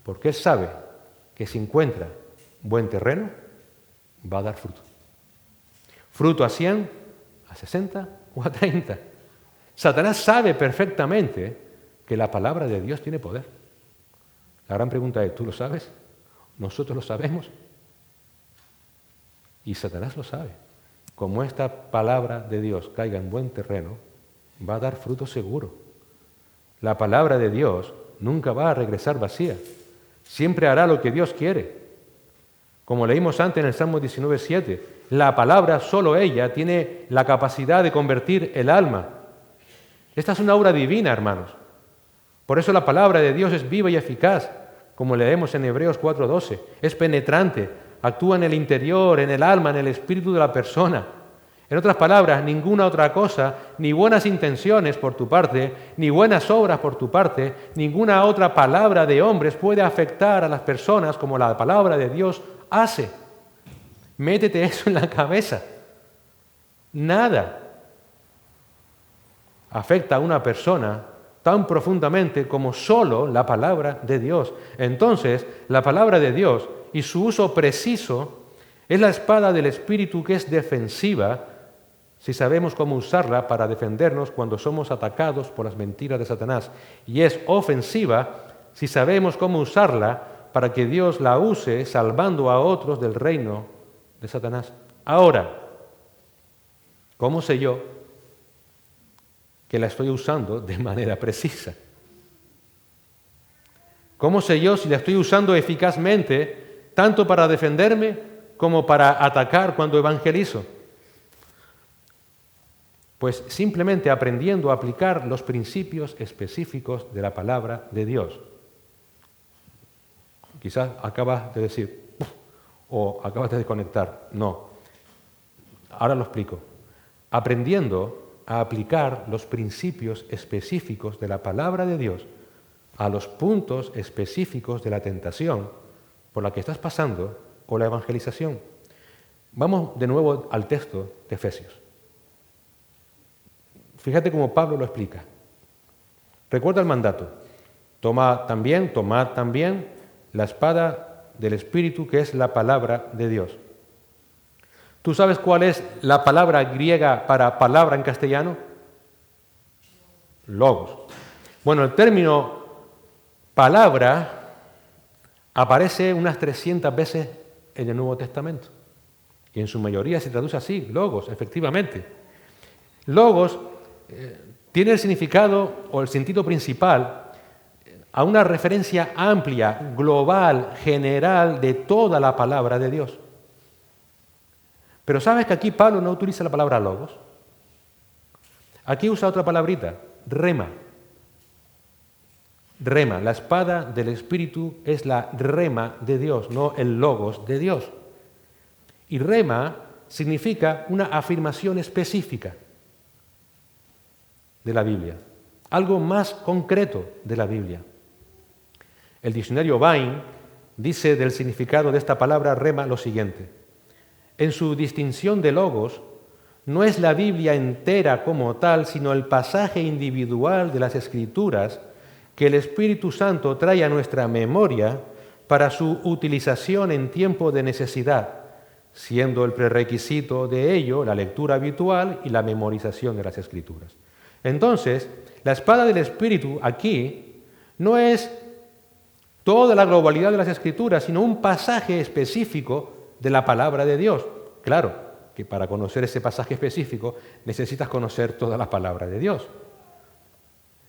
S1: Porque él sabe que si encuentra buen terreno, va a dar fruto. Fruto a 100, a 60 o a 30. Satanás sabe perfectamente que la palabra de Dios tiene poder. La gran pregunta es, ¿tú lo sabes? ¿Nosotros lo sabemos? Y Satanás lo sabe. Como esta palabra de Dios caiga en buen terreno, va a dar fruto seguro. La palabra de Dios nunca va a regresar vacía. Siempre hará lo que Dios quiere. Como leímos antes en el Salmo 19:7, la palabra, solo ella, tiene la capacidad de convertir el alma. Esta es una obra divina, hermanos. Por eso la palabra de Dios es viva y eficaz, como leemos en Hebreos 4:12. Es penetrante, actúa en el interior, en el alma, en el espíritu de la persona. En otras palabras, ninguna otra cosa, ni buenas intenciones por tu parte, ni buenas obras por tu parte, ninguna otra palabra de hombres puede afectar a las personas como la palabra de Dios hace. Métete eso en la cabeza. Nada afecta a una persona tan profundamente como solo la palabra de Dios. Entonces, la palabra de Dios y su uso preciso es la espada del Espíritu, que es defensiva si sabemos cómo usarla para defendernos cuando somos atacados por las mentiras de Satanás, y es ofensiva si sabemos cómo usarla para que Dios la use salvando a otros del reino de Satanás. Ahora, ¿cómo sé yo que la estoy usando de manera precisa? ¿Cómo sé yo si la estoy usando eficazmente, tanto para defenderme como para atacar cuando evangelizo? Pues simplemente aprendiendo a aplicar los principios específicos de la palabra de Dios. Quizás acabas de decir, "Uf", o acabas de desconectar. No. Ahora lo explico. Aprendiendo a aplicar los principios específicos de la palabra de Dios a los puntos específicos de la tentación por la que estás pasando o la evangelización. Vamos de nuevo al texto de Efesios. Fíjate cómo Pablo lo explica. Recuerda el mandato. Tomad también la espada del Espíritu, que es la palabra de Dios. ¿Tú sabes cuál es la palabra griega para palabra en castellano? Logos. Bueno, el término palabra aparece unas 300 veces en el Nuevo Testamento. Y en su mayoría se traduce así, logos, efectivamente. Logos tiene el significado o el sentido principal a una referencia amplia, global, general de toda la palabra de Dios. Pero ¿sabes que aquí Pablo no utiliza la palabra logos? Aquí usa otra palabrita, rema. Rema, la espada del Espíritu es la rema de Dios, no el logos de Dios. Y rema significa una afirmación específica de la Biblia, algo más concreto de la Biblia. El diccionario Vine dice del significado de esta palabra rema lo siguiente: en su distinción de logos, no es la Biblia entera como tal, sino el pasaje individual de las Escrituras que el Espíritu Santo trae a nuestra memoria para su utilización en tiempo de necesidad, siendo el prerequisito de ello la lectura habitual y la memorización de las Escrituras. Entonces, la espada del Espíritu aquí no es toda la globalidad de las Escrituras, sino un pasaje específico de la palabra de Dios. Claro, que para conocer ese pasaje específico necesitas conocer toda la palabra de Dios.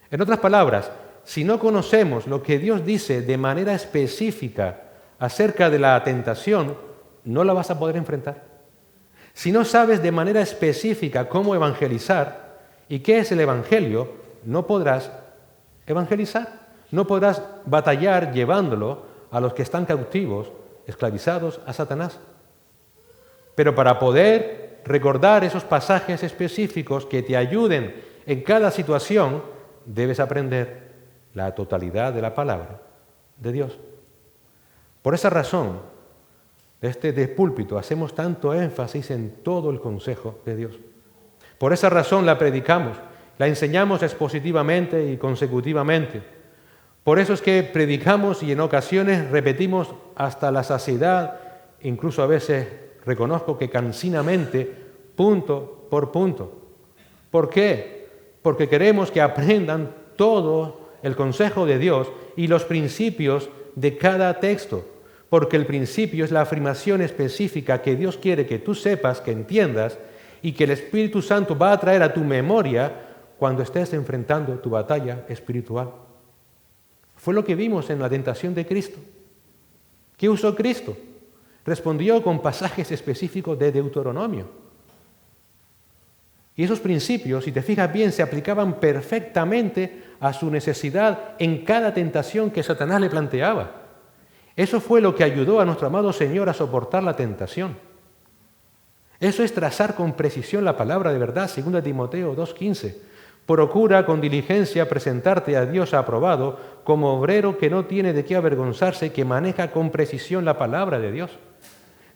S1: En otras palabras, si no conocemos lo que Dios dice de manera específica acerca de la tentación, no la vas a poder enfrentar. Si no sabes de manera específica cómo evangelizar y qué es el Evangelio, no podrás evangelizar, no podrás batallar llevándolo a los que están cautivos, esclavizados a Satanás. Pero para poder recordar esos pasajes específicos que te ayuden en cada situación, debes aprender la totalidad de la palabra de Dios. Por esa razón, de púlpito hacemos tanto énfasis en todo el consejo de Dios. Por esa razón la predicamos, la enseñamos expositivamente y consecutivamente. Por eso es que predicamos y en ocasiones repetimos hasta la saciedad, incluso a veces reconozco que cansinamente, punto por punto. ¿Por qué? Porque queremos que aprendan todo el consejo de Dios y los principios de cada texto, porque el principio es la afirmación específica que Dios quiere que tú sepas, que entiendas, y que el Espíritu Santo va a traer a tu memoria cuando estés enfrentando tu batalla espiritual. Fue lo que vimos en la tentación de Cristo. ¿Qué usó Cristo? Respondió con pasajes específicos de Deuteronomio. Y esos principios, si te fijas bien, se aplicaban perfectamente a su necesidad en cada tentación que Satanás le planteaba. Eso fue lo que ayudó a nuestro amado Señor a soportar la tentación. Eso es trazar con precisión la palabra de verdad, 2 Timoteo 2:15. Procura con diligencia presentarte a Dios aprobado como obrero que no tiene de qué avergonzarse, que maneja con precisión la palabra de Dios.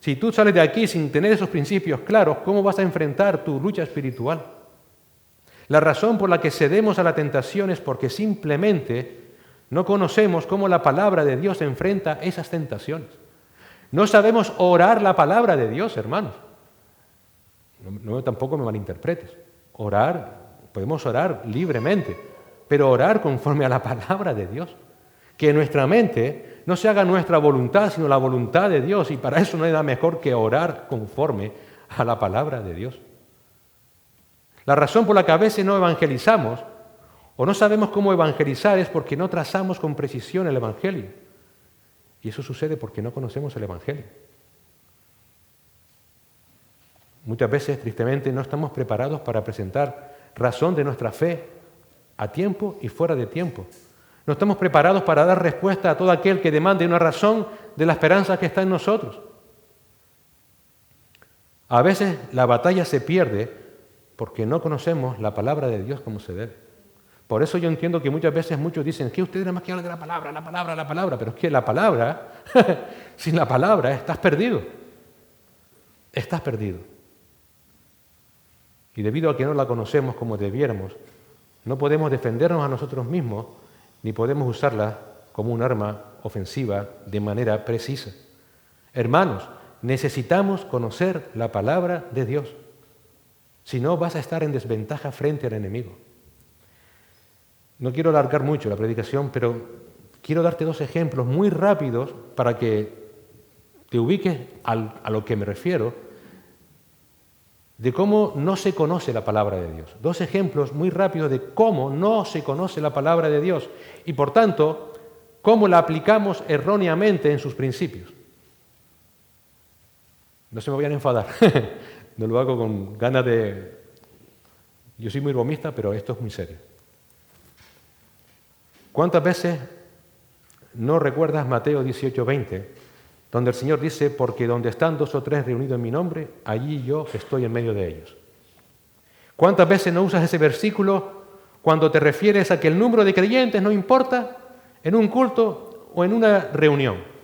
S1: Si tú sales de aquí sin tener esos principios claros, ¿cómo vas a enfrentar tu lucha espiritual? La razón por la que cedemos a la tentación es porque simplemente no conocemos cómo la palabra de Dios enfrenta esas tentaciones. No sabemos orar la palabra de Dios, hermanos. No, tampoco me malinterpretes. Podemos orar libremente, pero orar conforme a la palabra de Dios. Que nuestra mente no se haga nuestra voluntad, sino la voluntad de Dios, y para eso no hay nada mejor que orar conforme a la palabra de Dios. La razón por la que a veces no evangelizamos o no sabemos cómo evangelizar es porque no trazamos con precisión el Evangelio. Y eso sucede porque no conocemos el Evangelio. Muchas veces, tristemente, no estamos preparados para presentar razón de nuestra fe a tiempo y fuera de tiempo. No estamos preparados para dar respuesta a todo aquel que demande una razón de la esperanza que está en nosotros. A veces la batalla se pierde porque no conocemos la palabra de Dios como se debe. Por eso yo entiendo que muchas veces muchos dicen que ustedes nada más que hablan de la palabra, pero es que la palabra, sin la palabra estás perdido. Estás perdido. Y debido a que no la conocemos como debiéramos, No podemos defendernos a nosotros mismos, ni podemos usarla como un arma ofensiva de manera precisa. Hermanos, necesitamos conocer la palabra de Dios. Si no, vas a estar en desventaja frente al enemigo. No quiero alargar mucho la predicación, pero quiero darte 2 ejemplos muy rápidos para que te ubiques a lo que me refiero, de cómo no se conoce la palabra de Dios. 2 ejemplos muy rápidos de cómo no se conoce la palabra de Dios y, por tanto, cómo la aplicamos erróneamente en sus principios. No se me vayan a enfadar, no lo hago con ganas de... Yo soy muy bromista, pero esto es muy serio. ¿Cuántas veces no recuerdas Mateo 18:20, donde el Señor dice, porque donde están 2 o 3 reunidos en mi nombre, allí yo estoy en medio de ellos? ¿Cuántas veces no usas ese versículo cuando te refieres a que el número de creyentes no importa en un culto o en una reunión?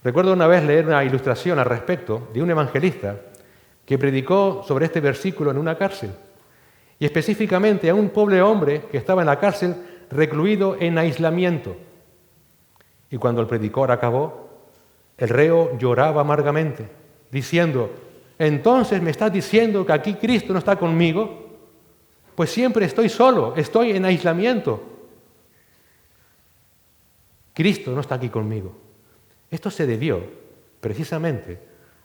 S1: Recuerdo una vez leer una ilustración al respecto de un evangelista que predicó sobre este versículo en una cárcel, y específicamente a un pobre hombre que estaba en la cárcel recluido en aislamiento. Y cuando el predicador acabó, el reo lloraba amargamente, diciendo, ¿entonces me estás diciendo que aquí Cristo no está conmigo? Pues siempre estoy solo, estoy en aislamiento. Cristo no está aquí conmigo. Esto se debió precisamente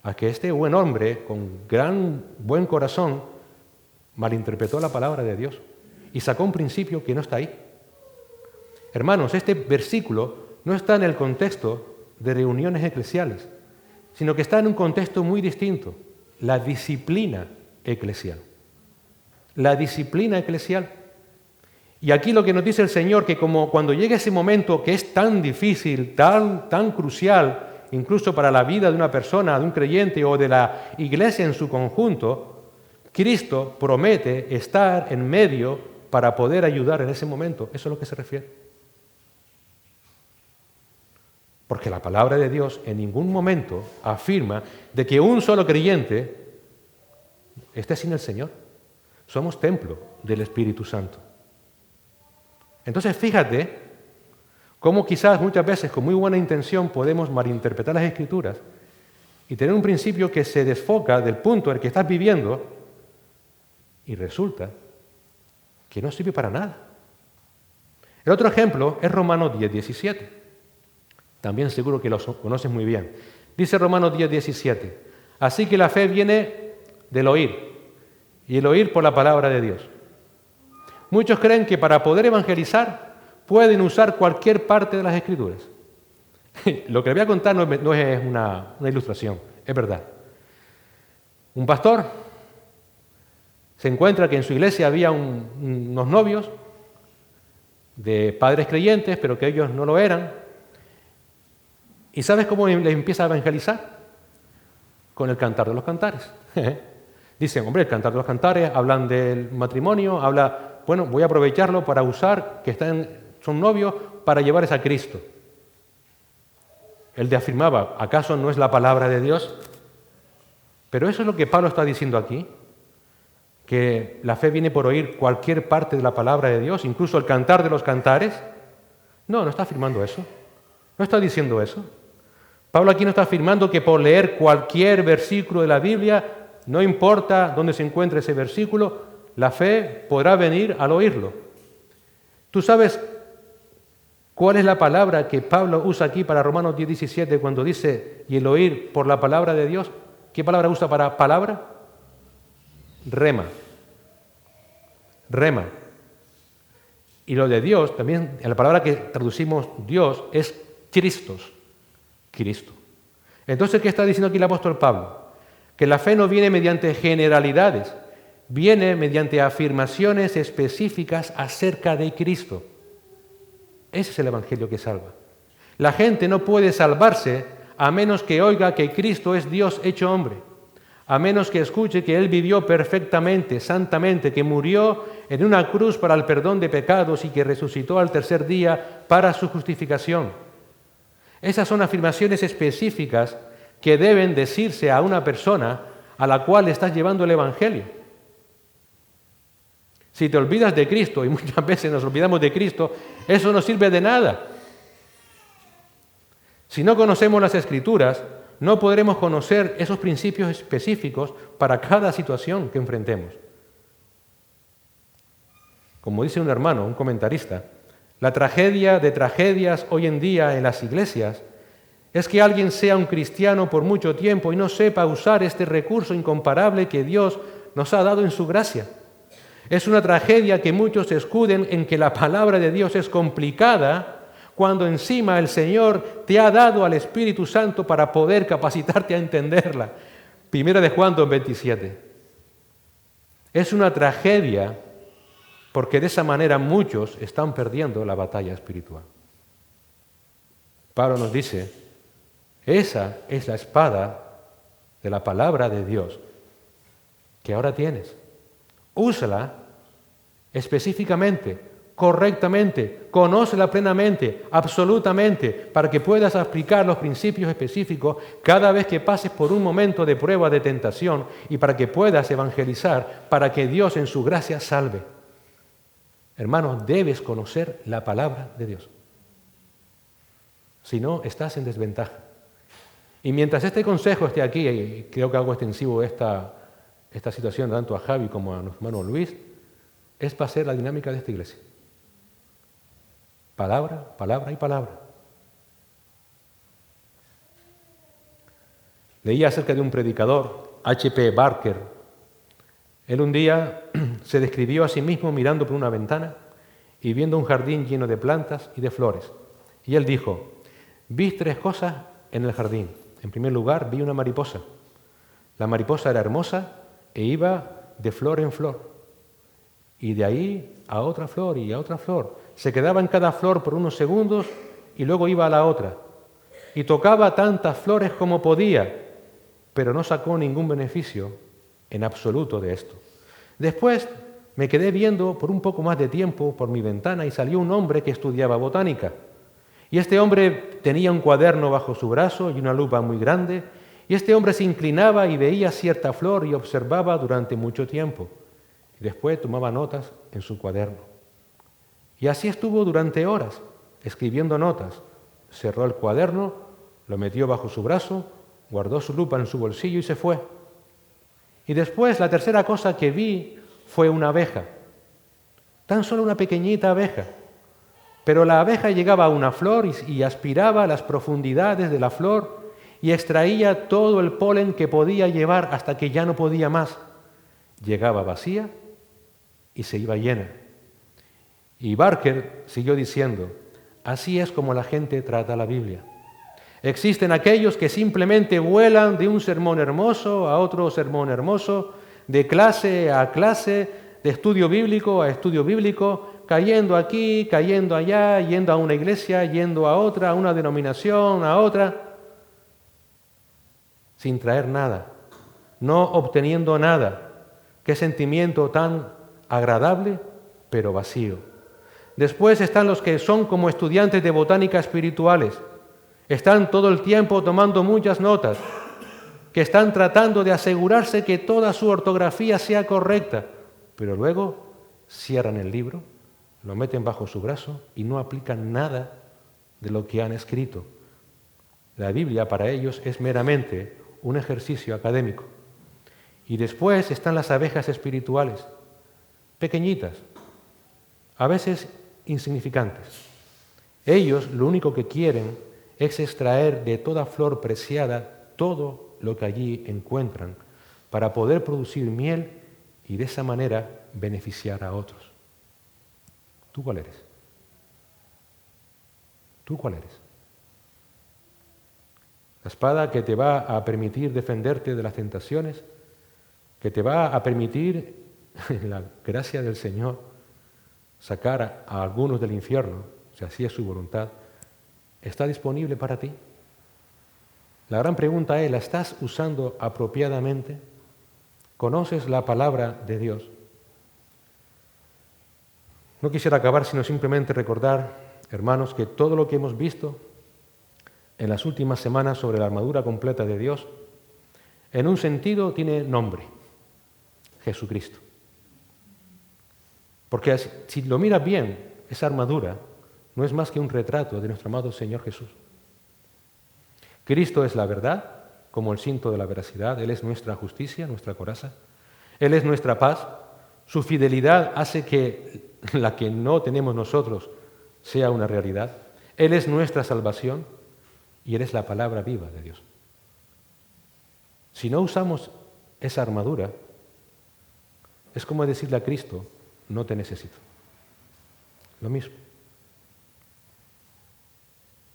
S1: a que este buen hombre, con buen corazón, malinterpretó la palabra de Dios y sacó un principio que no está ahí. Hermanos, este versículo no está en el contexto de reuniones eclesiales, sino que está en un contexto muy distinto, la disciplina eclesial. La disciplina eclesial. Y aquí lo que nos dice el Señor, que como cuando llegue ese momento que es tan difícil, tan crucial, incluso para la vida de una persona, de un creyente o de la iglesia en su conjunto, Cristo promete estar en medio para poder ayudar en ese momento. Eso es a lo que se refiere. Porque la palabra de Dios en ningún momento afirma de que un solo creyente esté sin el Señor. Somos templo del Espíritu Santo. Entonces fíjate cómo quizás muchas veces con muy buena intención podemos malinterpretar las Escrituras y tener un principio que se desfoca del punto en el que estás viviendo y resulta que no sirve para nada. El otro ejemplo es Romanos 10:17. También seguro que lo conoces muy bien. Dice Romanos 10:17, así que la fe viene del oír y el oír por la palabra de Dios. Muchos creen que para poder evangelizar pueden usar cualquier parte de las Escrituras. Lo que les voy a contar no es una ilustración, es verdad. Un pastor se encuentra que en su iglesia había unos novios de padres creyentes, pero que ellos no lo eran. ¿Y sabes cómo les empieza a evangelizar? Con el cantar de los cantares. Dicen, hombre, el cantar de los cantares, hablan del matrimonio, bueno, voy a aprovecharlo para usar que son novios para llevarles a Cristo. Él afirmaba, ¿acaso no es la palabra de Dios? Pero eso es lo que Pablo está diciendo aquí, que la fe viene por oír cualquier parte de la palabra de Dios, incluso el cantar de los cantares. No está afirmando eso. No está diciendo eso. Pablo aquí no está afirmando que por leer cualquier versículo de la Biblia, no importa dónde se encuentre ese versículo, la fe podrá venir al oírlo. ¿Tú sabes cuál es la palabra que Pablo usa aquí para Romanos 10:17 cuando dice, y el oír por la palabra de Dios? ¿Qué palabra usa para palabra? Rema. Rema. Y lo de Dios, también, la palabra que traducimos Dios es Christos. Cristo. Entonces, ¿qué está diciendo aquí el apóstol Pablo? Que la fe no viene mediante generalidades, viene mediante afirmaciones específicas acerca de Cristo. Ese es el evangelio que salva. La gente no puede salvarse a menos que oiga que Cristo es Dios hecho hombre, a menos que escuche que Él vivió perfectamente, santamente, que murió en una cruz para el perdón de pecados y que resucitó al tercer día para su justificación. Esas son afirmaciones específicas que deben decirse a una persona a la cual estás llevando el evangelio. Si te olvidas de Cristo, y muchas veces nos olvidamos de Cristo, eso no sirve de nada. Si no conocemos las Escrituras, no podremos conocer esos principios específicos para cada situación que enfrentemos. Como dice un hermano, un comentarista, la tragedia de tragedias hoy en día en las iglesias es que alguien sea un cristiano por mucho tiempo y no sepa usar este recurso incomparable que Dios nos ha dado en su gracia. Es una tragedia que muchos escuden en que la palabra de Dios es complicada, cuando encima el Señor te ha dado al Espíritu Santo para poder capacitarte a entenderla. 1 de Juan 2:27. Es una tragedia porque de esa manera muchos están perdiendo la batalla espiritual. Pablo nos dice, esa es la espada de la palabra de Dios que ahora tienes. Úsala específicamente, correctamente, conócela plenamente, absolutamente, para que puedas aplicar los principios específicos cada vez que pases por un momento de prueba, de tentación, y para que puedas evangelizar, para que Dios en su gracia salve. Hermanos, debes conocer la palabra de Dios. Si no, estás en desventaja. Y mientras este consejo esté aquí, y creo que hago extensivo esta situación tanto a Javi como a nuestro hermano Luis, es para ser la dinámica de esta iglesia. Palabra, palabra y palabra. Leía acerca de un predicador, H.P. Barker. Él un día se describió a sí mismo mirando por una ventana y viendo un jardín lleno de plantas y de flores. Y él dijo, vi 3 cosas en el jardín. En primer lugar, vi una mariposa. La mariposa era hermosa e iba de flor en flor. Y de ahí a otra flor y a otra flor. Se quedaba en cada flor por unos segundos y luego iba a la otra. Y tocaba tantas flores como podía, pero no sacó ningún beneficio en absoluto de esto. Después me quedé viendo por un poco más de tiempo por mi ventana y salió un hombre que estudiaba botánica. Y este hombre tenía un cuaderno bajo su brazo y una lupa muy grande, y este hombre se inclinaba y veía cierta flor y observaba durante mucho tiempo. Y después tomaba notas en su cuaderno. Y así estuvo durante horas, escribiendo notas. Cerró el cuaderno, lo metió bajo su brazo, guardó su lupa en su bolsillo y se fue. Y después la tercera cosa que vi fue una abeja. Tan solo una pequeñita abeja. Pero la abeja llegaba a una flor y aspiraba a las profundidades de la flor y extraía todo el polen que podía llevar hasta que ya no podía más. Llegaba vacía y se iba llena. Y Barker siguió diciendo, así es como la gente trata la Biblia. Existen aquellos que simplemente vuelan de un sermón hermoso a otro sermón hermoso, de clase a clase, de estudio bíblico a estudio bíblico, cayendo aquí, cayendo allá, yendo a una iglesia, yendo a otra, a una denominación, a otra, sin traer nada, no obteniendo nada. Qué sentimiento tan agradable, pero vacío. Después están los que son como estudiantes de botánica espirituales. Están todo el tiempo tomando muchas notas, que están tratando de asegurarse que toda su ortografía sea correcta, pero luego cierran el libro, lo meten bajo su brazo y no aplican nada de lo que han escrito. La Biblia para ellos es meramente un ejercicio académico. Y después están las abejas espirituales, pequeñitas, a veces insignificantes. Ellos lo único que quieren es extraer de toda flor preciada todo lo que allí encuentran para poder producir miel y de esa manera beneficiar a otros. ¿Tú cuál eres? ¿Tú cuál eres? La espada que te va a permitir defenderte de las tentaciones, que te va a permitir, en la gracia del Señor, sacar a algunos del infierno, si así es su voluntad, ¿está disponible para ti? La gran pregunta es, ¿la estás usando apropiadamente? ¿Conoces la palabra de Dios? No quisiera acabar sino simplemente recordar, hermanos, que todo lo que hemos visto en las últimas semanas sobre la armadura completa de Dios, en un sentido tiene nombre, Jesucristo. Porque si lo miras bien, esa armadura no es más que un retrato de nuestro amado Señor Jesús. Cristo es la verdad, como el cinto de la veracidad. Él es nuestra justicia, nuestra coraza. Él es nuestra paz. Su fidelidad hace que la que no tenemos nosotros sea una realidad. Él es nuestra salvación y Él es la palabra viva de Dios. Si no usamos esa armadura, es como decirle a Cristo, no te necesito. Lo mismo.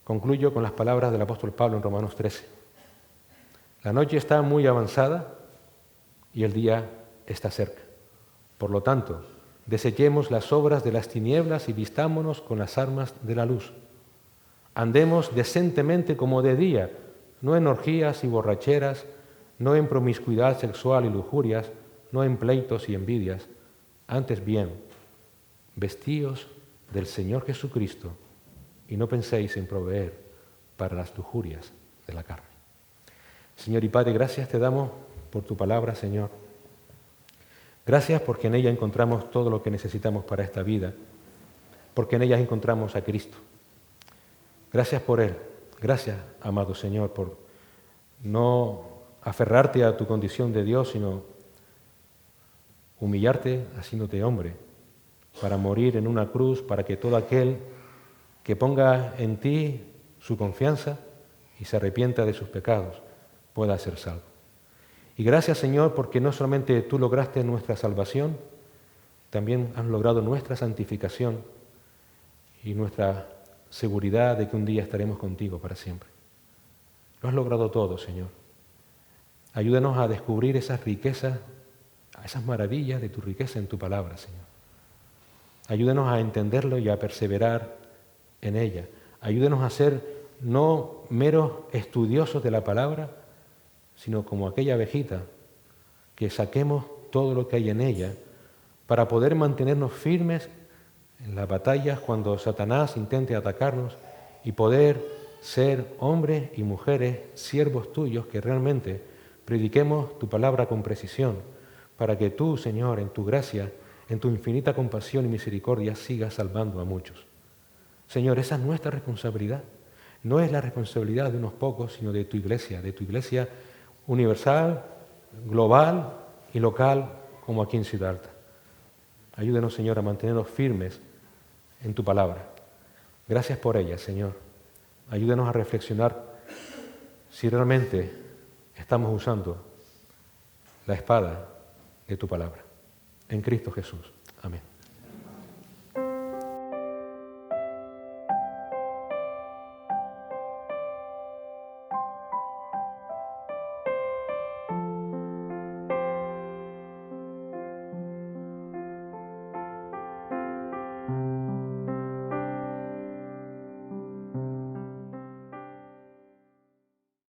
S1: Concluyo con las palabras del apóstol Pablo en Romanos 13. La noche está muy avanzada y el día está cerca. Por lo tanto, desechemos las obras de las tinieblas y vistámonos con las armas de la luz. Andemos decentemente como de día, no en orgías y borracheras, no en promiscuidad sexual y lujurias, no en pleitos y envidias. Antes bien, vestíos del Señor Jesucristo y no penséis en proveer para las lujurias de la carne. Señor y Padre, gracias te damos por tu palabra, Señor. Gracias porque en ella encontramos todo lo que necesitamos para esta vida, porque en ella encontramos a Cristo. Gracias por Él. Gracias, amado Señor, por no aferrarte a tu condición de Dios, sino humillarte haciéndote hombre, para morir en una cruz, para que todo aquel que ponga en ti su confianza y se arrepienta de sus pecados pueda ser salvo. Y gracias, Señor, porque no solamente tú lograste nuestra salvación, también has logrado nuestra santificación y nuestra seguridad de que un día estaremos contigo para siempre. Lo has logrado todo, Señor. Ayúdanos a descubrir esas riquezas, esas maravillas de tu riqueza en tu palabra, Señor. Ayúdanos a entenderlo y a perseverar en ella. Ayúdanos a ser no meros estudiosos de la palabra, sino como aquella abejita, que saquemos todo lo que hay en ella para poder mantenernos firmes en las batallas cuando Satanás intente atacarnos y poder ser hombres y mujeres, siervos tuyos, que realmente prediquemos tu palabra con precisión, para que tú, Señor, en tu gracia, en tu infinita compasión y misericordia, sigas salvando a muchos. Señor, esa es nuestra responsabilidad. No es la responsabilidad de unos pocos, sino de tu iglesia universal, global y local, como aquí en Ciudad Alta. Ayúdenos, Señor, a mantenernos firmes en tu palabra. Gracias por ella, Señor. Ayúdenos a reflexionar si realmente estamos usando la espada de tu palabra. En Cristo Jesús. Amén.